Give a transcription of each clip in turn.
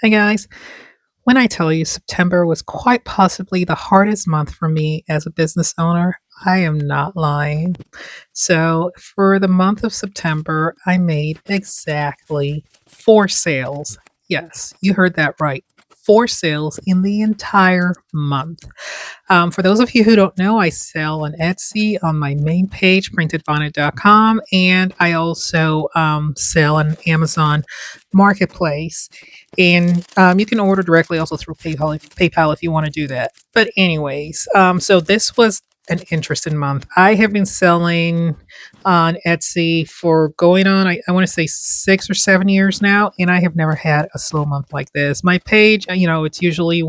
Hey guys, when I tell you September was quite possibly the hardest month for me as a business owner, I am not lying. So, for the month of September, I made exactly four sales. Yes, you heard that right. Four sales in the entire month. For those of you who don't know, I sell on Etsy on my main page, printedbonnet.com, and I also sell on Amazon Marketplace. And you can order directly also through PayPal if you want to do that. But, anyways, so this was an interesting month. I have been selling on Etsy for going on, I want to say 6 or 7 years now, and I have never had a slow month like this. My page, it's usually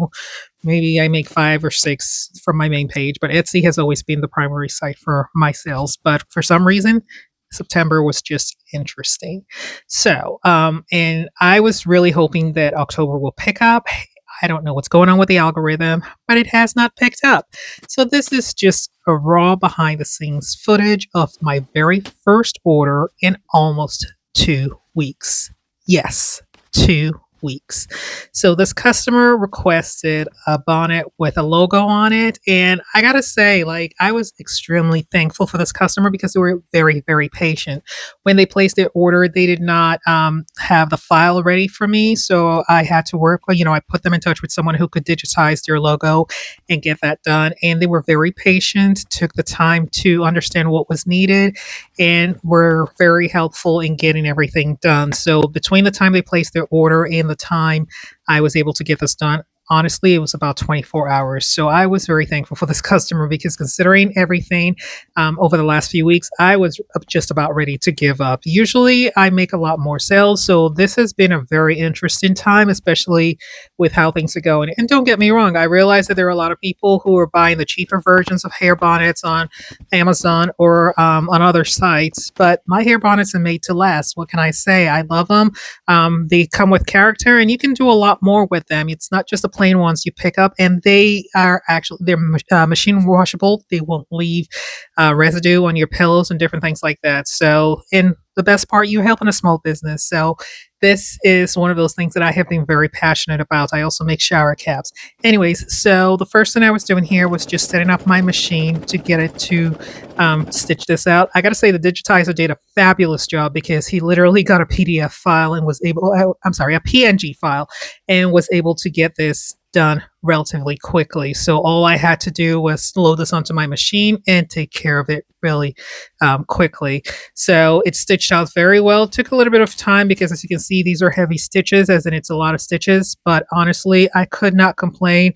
maybe I make five or six from my main page, but Etsy has always been the primary site for my sales. But for some reason, September was just interesting. And I was really hoping that October will pick up. I don't know what's going on with the algorithm, but it has not picked up. So this is just a raw behind the scenes footage of my very first order in almost 2 weeks. Yes, 2 weeks. So this customer requested a bonnet with a logo on it. And I gotta say, like, I was extremely thankful for this customer because they were very, very patient. When they placed their order, they did not have the file ready for me. So I had to work, I put them in touch with someone who could digitize their logo and get that done. And they were very patient, took the time to understand what was needed, and were very helpful in getting everything done. So between the time they placed their order and the time I was able to get this done, honestly, it was about 24 hours. So I was very thankful for this customer because considering everything over the last few weeks, I was just about ready to give up. Usually I make a lot more sales. So this has been a very interesting time, especially with how things are going. And don't get me wrong, I realize that there are a lot of people who are buying the cheaper versions of hair bonnets on Amazon or on other sites, but my hair bonnets are made to last. What can I say? I love them. They come with character, and you can do a lot more with them. It's not just the plain ones you pick up, and they are actually they're machine washable. They won't leave residue on your pillows and different things like that. So, and the best part, you're helping a small business. So, this is one of those things that I have been very passionate about. I also make shower caps. Anyways, so the first thing I was doing here was just setting up my machine to get it to stitch this out. I got to say, the digitizer did a fabulous job because he literally got a PDF file and was able, I'm sorry, a PNG file, and was able to get this done relatively quickly. So all I had to do was load this onto my machine and take care of it really quickly. So it stitched out very well. It took a little bit of time because, as you can see, these are heavy stitches, as in it's a lot of stitches. But honestly, I could not complain.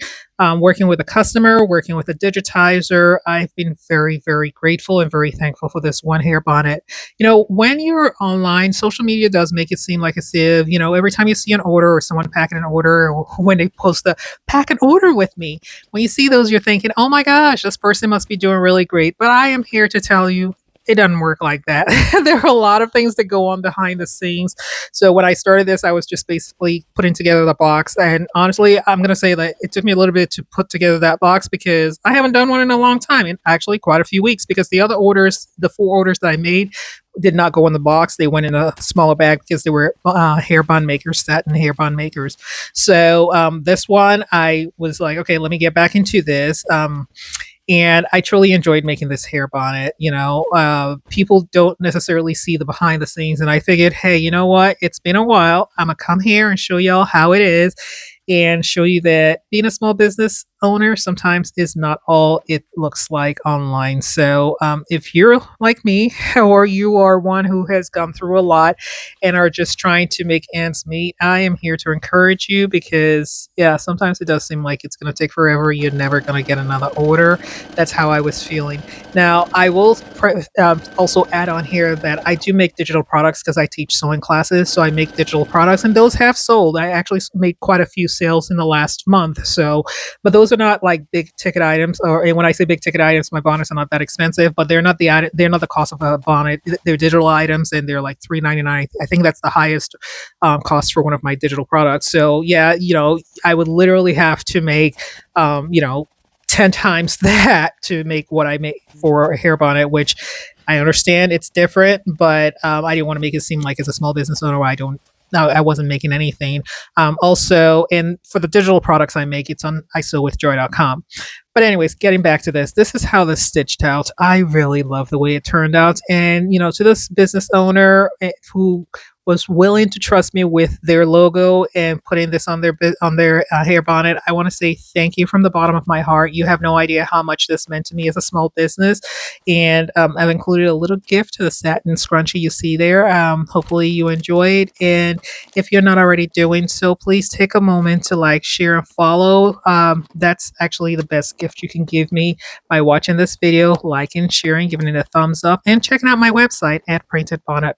Working with a customer, working with a digitizer, I've been very, very grateful and very thankful for this one hair bonnet. When you're online, social media does make it seem like as if, every time you see an order or someone packing an order, or when they post the pack an order with me, when you see those, you're thinking, oh my gosh, this person must be doing really great. But I am here to tell you, it doesn't work like that. There are a lot of things that go on behind the scenes. So when I started this, I was just basically putting together the box. And honestly, I'm going to say that it took me a little bit to put together that box because I haven't done one in a long time, and actually quite a few weeks, because the other orders, the four orders that I made, did not go in the box. They went in a smaller bag because they were hair bond makers, satin hair bond makers. So this one, I was like, okay, let me get back into this. And I truly enjoyed making this hair bonnet. People don't necessarily see the behind the scenes, and I figured, hey, you know what? It's been a while. I'm gonna come here and show y'all how it is, and show you that being a small business owner sometimes is not all it looks like online. So, if you're like me, or you are one who has gone through a lot and are just trying to make ends meet, I am here to encourage you because, yeah, sometimes it does seem like it's going to take forever. You're never going to get another order. That's how I was feeling. Now, I will also add on here that I do make digital products because I teach sewing classes. So I make digital products, and those have sold. I actually made quite a few sales in the last month. So, but those are not like big ticket items. Or, and when I say big ticket items, my bonnets are not that expensive, but they're not the cost of a bonnet. They're digital items, and they're like $3.99. I think that's the highest cost for one of my digital products. So yeah, I would literally have to make, 10 times that to make what I make for a hair bonnet, which I understand it's different, but I didn't want to make it seem like as a small business owner, I don't no, I wasn't making anything. Also, and for the digital products I make, it's on isowithjoy.com. But anyways, getting back to this is how this stitched out. I really love the way it turned out, and to this business owner who was willing to trust me with their logo and putting this on their hair bonnet, I want to say thank you from the bottom of my heart. You have no idea how much this meant to me as a small business, and I've included a little gift to the satin scrunchie you see there. Hopefully you enjoyed, and if you're not already doing so, please take a moment to like, share, and follow. That's actually the best gift you can give me by watching this video, liking, sharing, giving it a thumbs up, and checking out my website at Printed Bonnet.